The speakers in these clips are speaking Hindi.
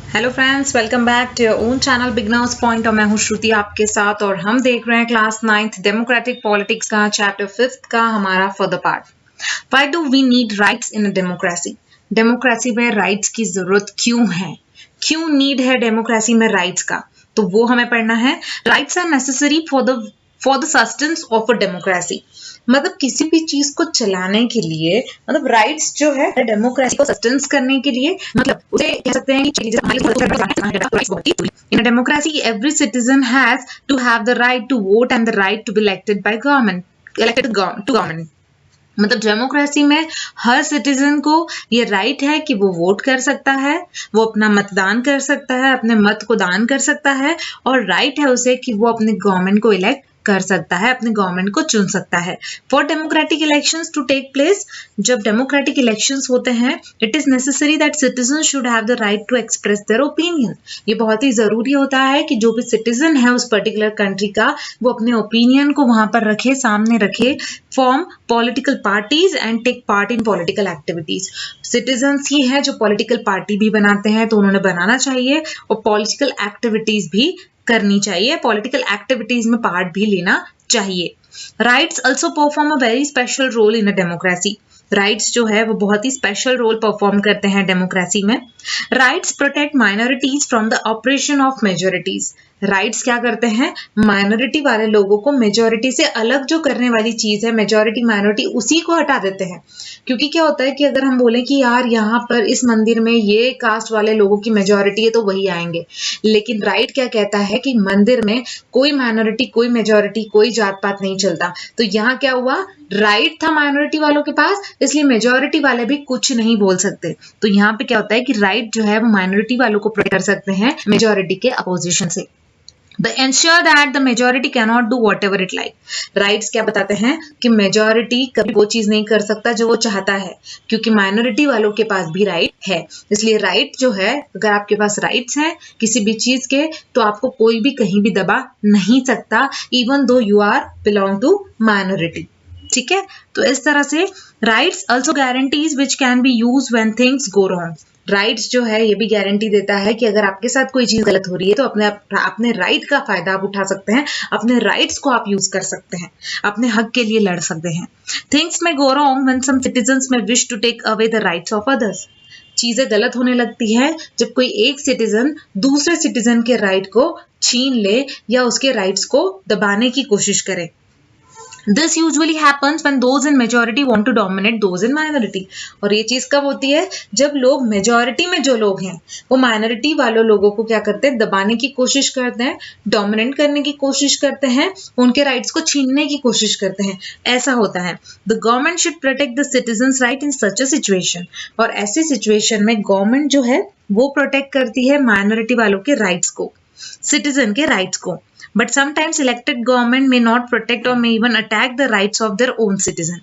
Hello friends, welcome back to your own channel beginners point. और मैं हूं श्रुति आपके साथ और हम देख रहे हैं क्लास 9th डेमोक्रेटिक पॉलिटिक्स का चैप्टर 5th का हमारा further part. Why do we need rights in a democracy? Democracy में राइट्स की जरूरत क्यों है, क्यों नीड है डेमोक्रेसी में राइट्स का, तो वो हमें पढ़ना है। Rights are necessary for the sustenance of a democracy. मतलब किसी भी चीज को चलाने के लिए, मतलब राइट्स जो है डेमोक्रेसी को सस्टेंस करने के लिए, मतलब उसे कह सकते हैं कि in democracy every citizen has to have the right to vote and the right to be elected by government, elected to government. मतलब डेमोक्रेसी में हर सिटीजन को ये राइट है कि वो वोट कर सकता है, वो अपना मतदान कर सकता है, अपने मत को दान कर सकता है, और राइट है उसे कि वो अपने गवर्नमेंट को इलेक्ट कर सकता है, अपने गवर्नमेंट को चुन सकता है। For democratic elections to take place, जब डेमोक्रेटिक इलेक्शंस होते हैं, it is necessary that citizen should have the right to express their opinion. ये बहुत ही जरूरी होता है कि जो भी सिटीजन है उस पर्टिकुलर कंट्री का, वो अपने ओपिनियन को वहां पर रखे, सामने रखे, form political parties and take part in political activities. Citizens ही है जो पॉलिटिकल पार्टी भी बनाते हैं, तो उन्होंने बनाना चाहिए और पॉलिटिकल एक्टिविटीज भी करनी चाहिए, पॉलिटिकल एक्टिविटीज में पार्ट भी लेना चाहिए। Rights also perform a very special role in a democracy. Rights जो है वो बहुत ही स्पेशल रोल परफॉर्म करते हैं डेमोक्रेसी में। Rights protect minorities from the operation of majorities. Rights क्या करते हैं, माइनॉरिटी वाले लोगों को मेजोरिटी से अलग जो करने वाली चीज है, मेजोरिटी माइनॉरिटी, उसी को हटा देते हैं। क्योंकि क्या होता है कि अगर हम बोलें कि यार यहाँ पर इस मंदिर में ये कास्ट वाले लोगों की मेजोरिटी है तो वही आएंगे, लेकिन राइट क्या कहता है कि मंदिर में कोई माइनॉरिटी, कोई मेजोरिटी, कोई जात पात नहीं चलता। तो यहाँ क्या हुआ, राइट था माइनॉरिटी वालों के पास, इसलिए मेजोरिटी वाले भी कुछ नहीं बोल सकते। तो यहाँ पे क्या होता है कि राइट जो है वो माइनॉरिटी वालों को प्रोटेक्ट कर सकते हैं मेजोरिटी के अपोजिशन से। The ensure that the majority cannot do whatever it like. Rights क्या बताते हैं कि मेजोरिटी कभी वो चीज नहीं कर सकता जो वो चाहता है, क्योंकि माइनॉरिटी वालों के पास भी राइट है। इसलिए राइट जो है, अगर आपके पास राइट्स हैं किसी भी चीज के, तो आपको कोई भी कहीं भी दबा नहीं सकता, even though you are belong to minority. ठीक है, तो इस तरह से rights also guarantees which can be use when things go wrong. Rights जो है ये भी गारंटी देता है कि अगर आपके साथ कोई चीज गलत हो रही है तो अपने राइट का फायदा आप उठा सकते हैं, अपने राइट्स को आप यूज कर सकते हैं, अपने हक के लिए लड़ सकते हैं। Things may go wrong when some citizens may wish to take away the rights of others. चीजें गलत होने लगती है जब कोई एक सिटीजन दूसरे सिटीजन के राइट को छीन ले या उसके राइट्स को दबाने की कोशिश करे। This usually happens when those in majority want to dominate those in minority. और ये चीज कब होती है, जब लोग मेजोरिटी में जो लोग हैं वो माइनॉरिटी वालों लोगों को क्या करते हैं, दबाने की कोशिश करते हैं, डोमिनेट करने की कोशिश करते हैं, उनके राइट्स को छीनने की कोशिश करते हैं। ऐसा होता है। The government should protect the citizens right in such a situation. और ऐसी सिचुएशन में गवर्नमेंट जो है वो प्रोटेक्ट करती है माइनॉरिटी वालों के राइट्स को, सिटीजन के राइट्स को। But sometimes elected government may not protect or may even attack the rights of their own citizen.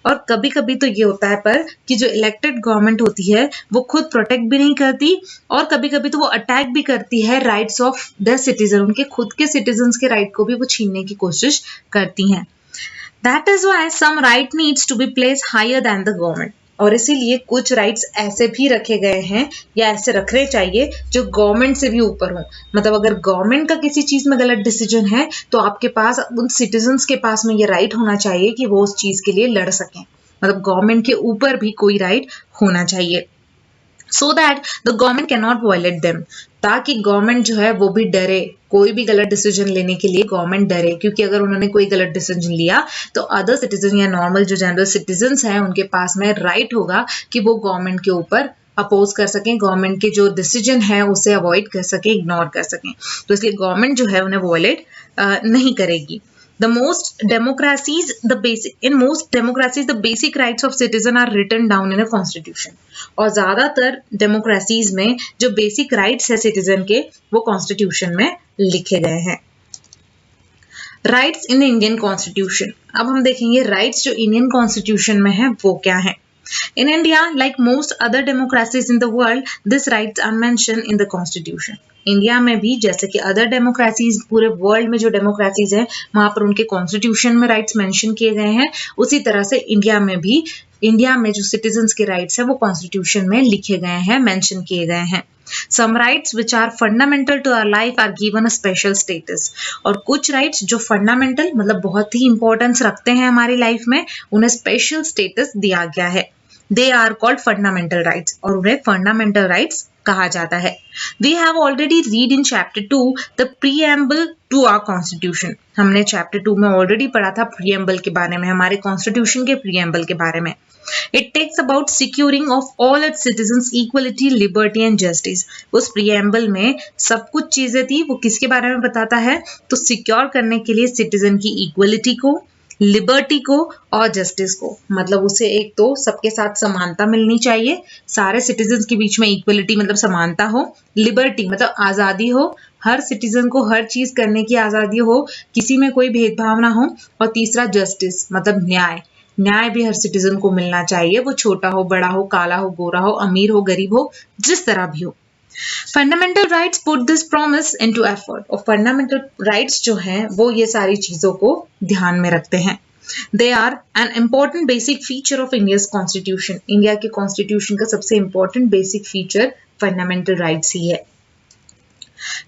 और कभी कभी तो ये होता है पर कि जो इलेक्टेड गवर्नमेंट होती है वो खुद प्रोटेक्ट भी नहीं करती, और कभी कभी तो वो अटैक भी करती है राइट्स ऑफ द सिटीजन, उनके खुद के सिटीजन्स के राइट को भी वो छीनने की कोशिश करती हैं। That is why some right needs to be placed higher than the government. और इसीलिए कुछ राइट्स ऐसे भी रखे गए हैं या ऐसे रखने चाहिए जो गवर्नमेंट से भी ऊपर हो। मतलब अगर गवर्नमेंट का किसी चीज में गलत डिसीजन है तो आपके पास, उन सिटीजन्स के पास में ये राइट होना चाहिए कि वो उस चीज के लिए लड़ सकें। मतलब गवर्नमेंट के ऊपर भी कोई राइट होना चाहिए, so that the government can not violate them. ताकि गवर्नमेंट जो है वो भी डरे, कोई भी गलत डिसीजन लेने के लिए गवर्नमेंट डरे, क्योंकि अगर उन्होंने कोई गलत डिसीजन लिया तो अदर सिटीजन या नॉर्मल जो जनरल सिटीजन्स हैं उनके पास में राइट होगा कि वो गवर्नमेंट के ऊपर अपोज कर सकें, गवर्नमेंट के जो डिसीजन है उसे अवॉइड कर सकें, इग्नोर कर सकें। तो इसलिए गवर्नमेंट जो है उन्हें वायलेट नहीं करेगी। In most democracies, the basic rights of citizen are written down in a constitution. और ज्यादातर डेमोक्रेसीज में जो बेसिक राइट्स है सिटीजन के वो कॉन्स्टिट्यूशन में लिखे गए हैं। Rights in Indian constitution. अब हम देखेंगे राइट्स जो इंडियन कॉन्स्टिट्यूशन में है वो क्या है। In India, like most other democracies in the world, these rights are mentioned in the constitution. India में भी जैसे कि अदर डेमोक्रेसीज, पूरे वर्ल्ड में जो डेमोक्रेसीज हैं वहां पर उनके कॉन्स्टिट्यूशन में राइट्स मेंशन किए गए हैं, उसी तरह से इंडिया में भी इंडिया में जो सिटीजन्स के राइट्स है वो कॉन्स्टिट्यूशन में लिखे गए हैं, मेंशन किए गए हैं। Some rights which are fundamental to our life are given a special status. और कुछ राइट्स जो फंडामेंटल मतलब बहुत ही इंपॉर्टेंस रखते हैं हमारी लाइफ में, उन्हें स्पेशल स्टेटस दिया गया है। They are called fundamental rights और उन्हें fundamental rights कहा जाता है। We have already read in chapter 2 the preamble to our constitution. हमने chapter 2 में already पढ़ा था preamble के बारे में, हमारे constitution के preamble के बारे में। It takes about securing of all its citizens equality, liberty and justice. उस preamble में सब कुछ चीजें थी, वो किसके बारे में बताता है? तो सिक्योर करने के लिए सिटीजन की इक्वलिटी को, लिबर्टी को और जस्टिस को, मतलब उसे एक तो सबके साथ समानता मिलनी चाहिए, सारे सिटीजन्स के बीच में इक्वलिटी मतलब समानता हो, लिबर्टी मतलब आज़ादी हो, हर सिटीजन को हर चीज करने की आज़ादी हो, किसी में कोई भेदभाव ना हो, और तीसरा जस्टिस मतलब न्याय, न्याय भी हर सिटीजन को मिलना चाहिए, वो छोटा हो, बड़ा हो, काला हो, गोरा हो, अमीर हो, गरीब हो, जिस तरह भी हो। Fundamental rights put this promise into effort, और फंडामेंटल राइट्स जो हैं वो ये सारी चीजों को ध्यान में रखते हैं। They are an important basic feature of India's constitution, India के कॉन्स्टिट्यूशन का सबसे important basic feature fundamental rights ही है।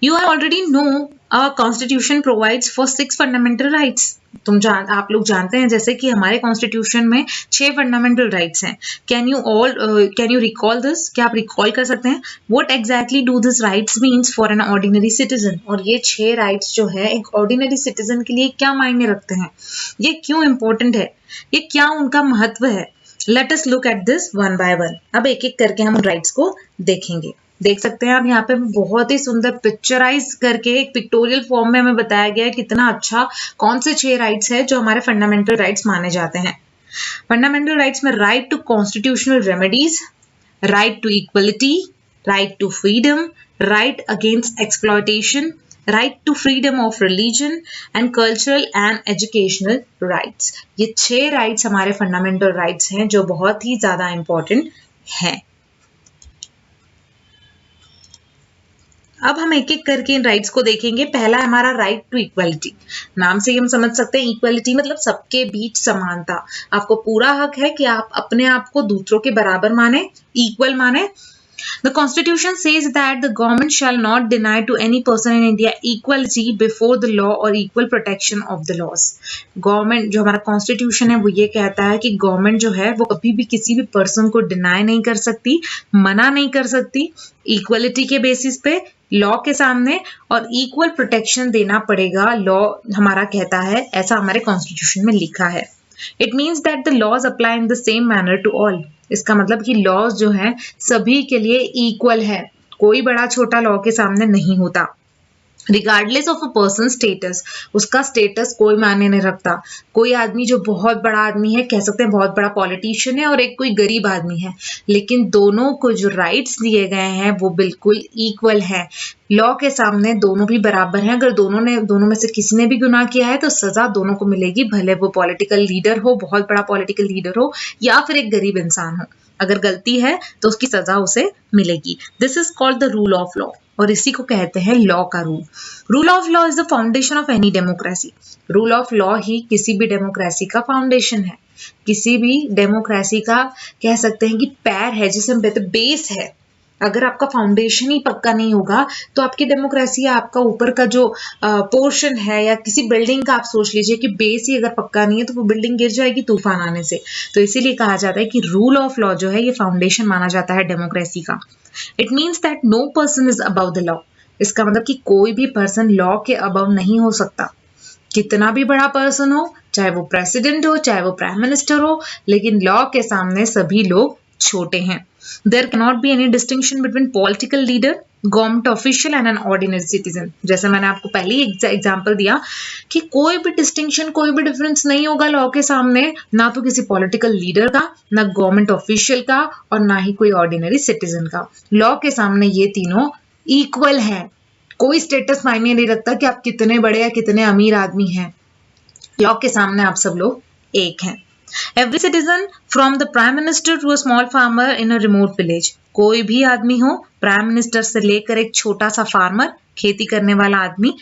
You already know our constitution provides for 6 fundamental rights. आप लोग जानते हैं जैसे कि हमारे कॉन्स्टिट्यूशन में 6 फंडामेंटल राइट्स हैं। Can you recall this? क्या आप रिकॉल कर सकते हैं? What exactly do these rights means for an ordinary citizen? और ये 6 राइट्स जो है एक ऑर्डिनरी सिटीजन के लिए क्या मायने रखते हैं, ये क्यों इंपॉर्टेंट है, ये क्या उनका महत्व है? Let us look at this one by one. अब एक एक करके हम राइट्स को देखेंगे। देख सकते हैं आप यहाँ पे बहुत ही सुंदर पिक्चराइज करके एक पिक्टोरियल फॉर्म में हमें बताया गया है कितना अच्छा कौन से 6 राइट्स है जो हमारे फंडामेंटल राइट्स माने जाते हैं। फंडामेंटल राइट्स में right to constitutional remedies, right to equality, right to freedom, right against exploitation, right to freedom of religion and cultural and educational rights. ये 6 राइट्स हमारे फंडामेंटल राइट्स हैं जो बहुत ही ज्यादा इंपॉर्टेंट हैं। अब हम एक एक करके इन राइट्स को देखेंगे। पहला हमारा राइट टू इक्वलिटी। नाम से ही हम समझ सकते हैं इक्वलिटी मतलब सबके बीच समानता। आपको पूरा हक है कि आप अपने आप को दूसरों के बराबर माने, इक्वल माने। The Constitution says that the government shall not deny to any person in India equality before the law or equal protection of the laws. Government जो हमारा कॉन्स्टिट्यूशन है वो ये कहता है कि गवर्नमेंट जो है वो कभी भी किसी भी पर्सन को डिनाई नहीं कर सकती, मना नहीं कर सकती, इक्वलिटी के बेसिस पे लॉ के सामने और इक्वल प्रोटेक्शन देना पड़ेगा, लॉ हमारा कहता है, ऐसा हमारे कॉन्स्टिट्यूशन में लिखा है। It means that the laws apply in the same manner to all. इसका मतलब कि लॉज जो है सभी के लिए इक्वल है, कोई बड़ा छोटा लॉ के सामने नहीं होता। Regardless of a person status, उसका स्टेटस कोई मायने नहीं रखता। कोई आदमी जो बहुत बड़ा आदमी है, कह सकते हैं बहुत बड़ा पॉलिटिशियन है, और एक कोई गरीब आदमी है, लेकिन दोनों को जो राइट्स दिए गए हैं वो बिल्कुल इक्वल है। लॉ के सामने दोनों भी बराबर हैं। अगर दोनों में से किसी ने भी गुनाह किया है तो सजा दोनों को मिलेगी, भले वो पॉलिटिकल लीडर हो, बहुत बड़ा पॉलिटिकल लीडर हो, या फिर एक गरीब इंसान हो। अगर गलती है तो उसकी सजा उसे मिलेगी। This is called the rule of law, और इसी को कहते हैं लॉ का rule. Rule of law is the foundation of any democracy. Rule of law ही किसी भी डेमोक्रेसी का फाउंडेशन है, किसी भी डेमोक्रेसी का कह सकते हैं कि पैर है, जिसे हम कहते हैं बेस है। अगर आपका फाउंडेशन ही पक्का नहीं होगा तो आपकी डेमोक्रेसी, आपका ऊपर का जो पोर्शन है, या किसी बिल्डिंग का आप सोच लीजिए कि बेस ही अगर पक्का नहीं है तो वो बिल्डिंग गिर जाएगी तूफान आने से। तो इसीलिए कहा जाता है कि रूल ऑफ लॉ जो है ये फाउंडेशन माना जाता है डेमोक्रेसी का। It means that no person is above the law. इसका मतलब कि कोई भी पर्सन लॉ के अबव नहीं हो सकता, कितना भी बड़ा पर्सन हो, चाहे वो प्रेसिडेंट हो, चाहे वो प्राइम मिनिस्टर हो, लेकिन लॉ के सामने सभी लोग छोटे हैं। There cannot be any distinction between political leader, government official and an ordinary citizen. जैसे मैंने आपको पहले ही एग्जाम्पल दिया कि कोई भी डिस्टिंक्शन, कोई भी डिफरेंस नहीं होगा लॉ के सामने, ना तो किसी पॉलिटिकल लीडर का, ना गवर्नमेंट ऑफिशियल का, और ना ही कोई ऑर्डिनरी सिटीजन का। लॉ के सामने ये तीनों इक्वल है। कोई स्टेटस मायने नहीं रखता कि आप कितने बड़े या कितने अमीर आदमी हैं, लॉ के सामने आप सब लोग एक हैं। Every citizen from the prime minister to a small farmer in a remote village, कोई भी आदमी हो, प्राइम मिनिस्टर से लेकर एक छोटा सा फार्मर, खेती करने वाला आदमी,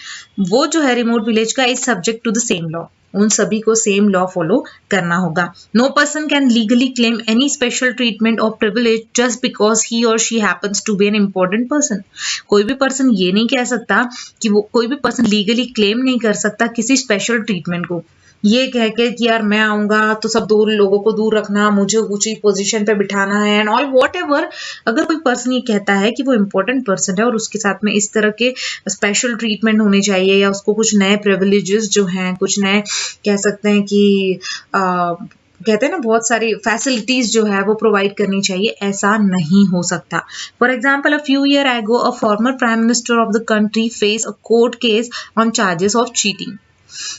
वो जो है रिमोट विलेज का, is subject to the same law, उन सभी को सेम लॉ फॉलो करना होगा। No person can legally claim any special treatment or privilege just because he or she happens to be an important person. कोई भी पर्सन ये नहीं कह सकता कि वो, कोई भी पर्सन लीगली क्लेम नहीं कर सकता किसी स्पेशल ट्रीटमेंट को, ये कह के कि यार मैं आऊंगा तो सब दूर लोगों को दूर रखना, मुझे ऊंची पोजीशन पे बिठाना है एंड ऑल वॉट एवर। अगर कोई पर्सन ये कहता है कि वो इम्पोर्टेंट पर्सन है और उसके साथ में इस तरह के स्पेशल ट्रीटमेंट होने चाहिए या उसको कुछ नए प्रिविलेजेस जो हैं, कुछ नए कह सकते हैं कि कहते हैं ना बहुत सारी फैसिलिटीज जो है वो प्रोवाइड करनी चाहिए, ऐसा नहीं हो सकता। For example, a few year ago a former prime minister of the country face a court case on charges of cheating.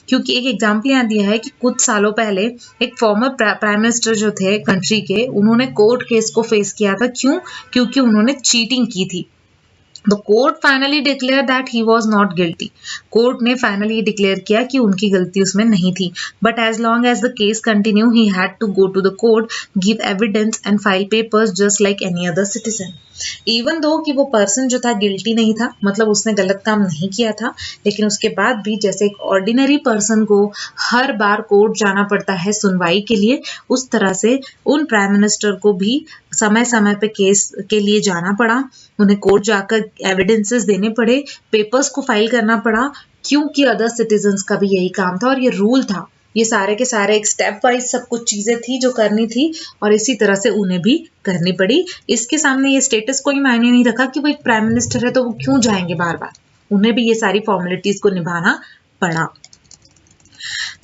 क्योंकि एक एग्जाम्पल यहाँ दिया है कि कुछ सालों पहले एक फॉर्मर प्राइम मिनिस्टर जो थे कंट्री के, उन्होंने कोर्ट केस को फेस किया था। क्यों? क्योंकि उन्होंने चीटिंग की थी। The court finally declared that he was not guilty. Court ने फाइनली डिक्लेयर किया कि उनकी गलती उसमें नहीं थी। But as long as the case continued, he had to go to the court, give evidence and file papers just like any other citizen. Even though कि वो पर्सन जो था गिल्टी नहीं था, मतलब उसने गलत काम नहीं किया था, लेकिन उसके बाद भी जैसे एक ऑर्डिनरी पर्सन को हर बार कोर्ट जाना पड़ता है सुनवाई के लिए, उस तरह से उन प्राइम मिनिस्टर को भी समय समय पे केस के लिए जाना पड़ा, उन्हें कोर्ट जाकर एविडेंसेस देने पड़े, पेपर्स को फाइल करना पड़ा, क्योंकि अदर सिटीजन्स का भी यही काम था और ये रूल था। ये सारे के सारे एक स्टेप वाइज सब कुछ चीजें थी जो करनी थी और इसी तरह से उन्हें भी करनी पड़ी। इसके सामने ये स्टेटस कोई मायने नहीं रखा कि वो एक प्राइम मिनिस्टर है तो वो क्यों जाएंगे बार बार, उन्हें भी ये सारी फॉर्मेलिटीज को निभाना पड़ा।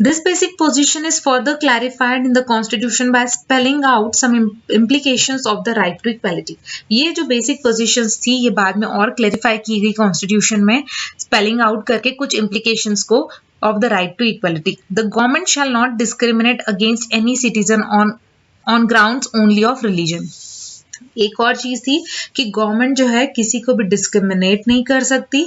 This basic position is further clarified in the Constitution by spelling out some implications of the right to equality. ये जो basic positions थी ये बाद में और clarify की गई Constitution में, spelling out करके कुछ implications को of the right to equality. The government shall not discriminate against any citizen on grounds only of religion. एक और चीज थी कि गवर्नमेंट जो है किसी को भी डिस्क्रिमिनेट नहीं कर सकती,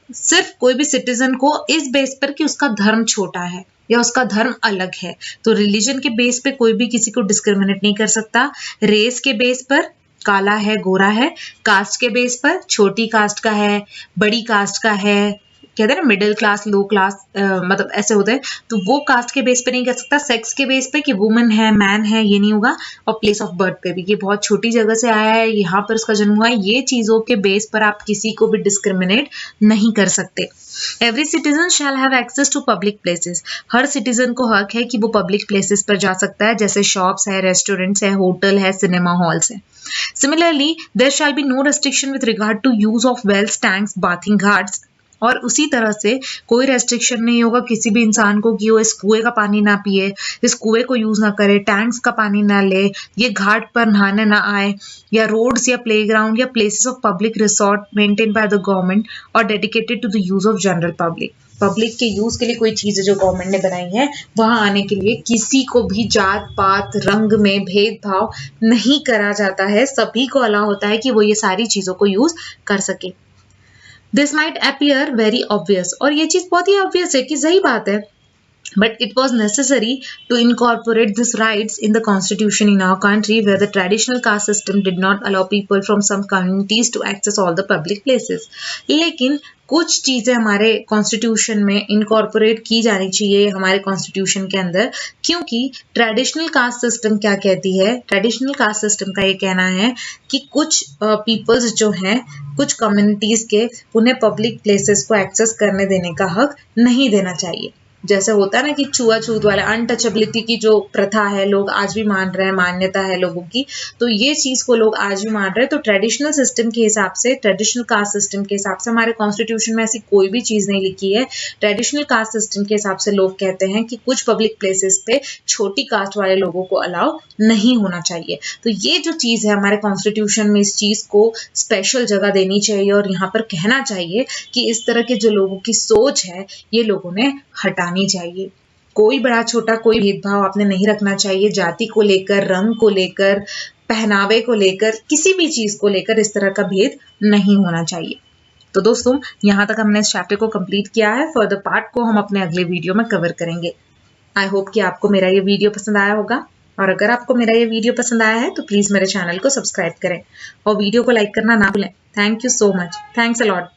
सिर्फ कोई भी सिटीजन को इस बेस पर कि उसका धर्म छोटा है या उसका धर्म अलग है, तो रिलीजन के बेस पे कोई भी किसी को डिस्क्रिमिनेट नहीं कर सकता। रेस के बेस पर काला है गोरा है, कास्ट के बेस पर छोटी कास्ट का है बड़ी कास्ट का है, कहते हैं ना मिडिल क्लास लो क्लास, मतलब ऐसे होते हैं, तो वो कास्ट के बेस पे नहीं कर सकता। सेक्स के बेस पे कि वुमन है मैन है ये नहीं होगा, और प्लेस ऑफ बर्थ पे भी, ये बहुत छोटी जगह से आया है यहाँ पर उसका जन्म हुआ है, ये चीजों के बेस पर आप किसी को भी डिस्क्रिमिनेट नहीं कर सकते। Every citizen shall have access to public places, हर सिटीजन को हक है कि वो पब्लिक प्लेसेस पर जा सकता है, जैसे शॉप्स है, रेस्टोरेंट्स है, होटल है, सिनेमा हॉल्स है। Similarly there shall be no restriction with regard to use of wells, tanks, bathing ghats, और उसी तरह से कोई रेस्ट्रिक्शन नहीं होगा किसी भी इंसान को कि वो इस कुएं का पानी ना पिए, इस कुएं को यूज ना करे, टैंक्स का पानी ना ले, ये घाट पर नहाने ना आए, या रोड्स या प्लेग्राउंड या places of public resort maintain by the government और dedicated to the use of general public. Public के यूज के लिए कोई चीजें जो गवर्नमेंट ने बनाई है वहां आने के लिए किसी को भी जात पात रंग में भेदभाव नहीं करा जाता है, सभी को अलाउ होता है कि वो ये सारी चीजों को यूज कर सके। This might appear very obvious, और ये चीज बहुत ही obvious है कि सही बात है, but it was necessary to incorporate these rights in the constitution in our country where the traditional caste system did not allow people from some communities to access all the public places. लेकिन कुछ चीजें हमारे कॉन्स्टिट्यूशन में इनकॉर्पोरेट की जानी चाहिए हमारे कॉन्स्टिट्यूशन के अंदर, क्योंकि ट्रेडिशनल कास्ट सिस्टम क्या कहती है, ट्रेडिशनल कास्ट सिस्टम का ये कहना है कि कुछ पीपल्स जो हैं, कुछ कम्युनिटीज के, उन्हें पब्लिक प्लेसेस को एक्सेस करने देने का हक नहीं देना चाहिए। जैसे होता है ना कि छुआछूत वाला अनटचेबिलिटी की जो प्रथा है लोग आज भी मान रहे हैं, मान्यता है लोगों की, तो ये चीज को लोग आज भी मान रहे हैं। तो ट्रेडिशनल सिस्टम के हिसाब से, ट्रेडिशनल कास्ट सिस्टम के हिसाब से हमारे कॉन्स्टिट्यूशन में ऐसी कोई भी चीज नहीं लिखी है। ट्रेडिशनल कास्ट सिस्टम के हिसाब से लोग कहते हैं कि कुछ पब्लिक प्लेसेस पे छोटी कास्ट वाले लोगों को अलाउ नहीं होना चाहिए। तो ये जो चीज है हमारे कॉन्स्टिट्यूशन में, इस चीज को स्पेशल जगह देनी चाहिए और यहाँ पर कहना चाहिए कि इस तरह के जो लोगों की सोच है ये लोगों ने हटानी चाहिए। कोई बड़ा छोटा कोई भेदभाव आपने नहीं रखना चाहिए, जाति को लेकर, रंग को लेकर, पहनावे को लेकर, किसी भी चीज को लेकर इस तरह का भेद नहीं होना चाहिए। तो दोस्तों यहाँ तक हमने इस चैप्टर को कंप्लीट किया है। फर्दर पार्ट को हम अपने अगले वीडियो में कवर करेंगे। आई होप कि आपको मेरा ये वीडियो पसंद आया होगा, और अगर आपको मेरा ये वीडियो पसंद आया है तो प्लीज मेरे चैनल को सब्सक्राइब करें और वीडियो को लाइक करना ना भूलें। Thank you so much. Thanks a lot.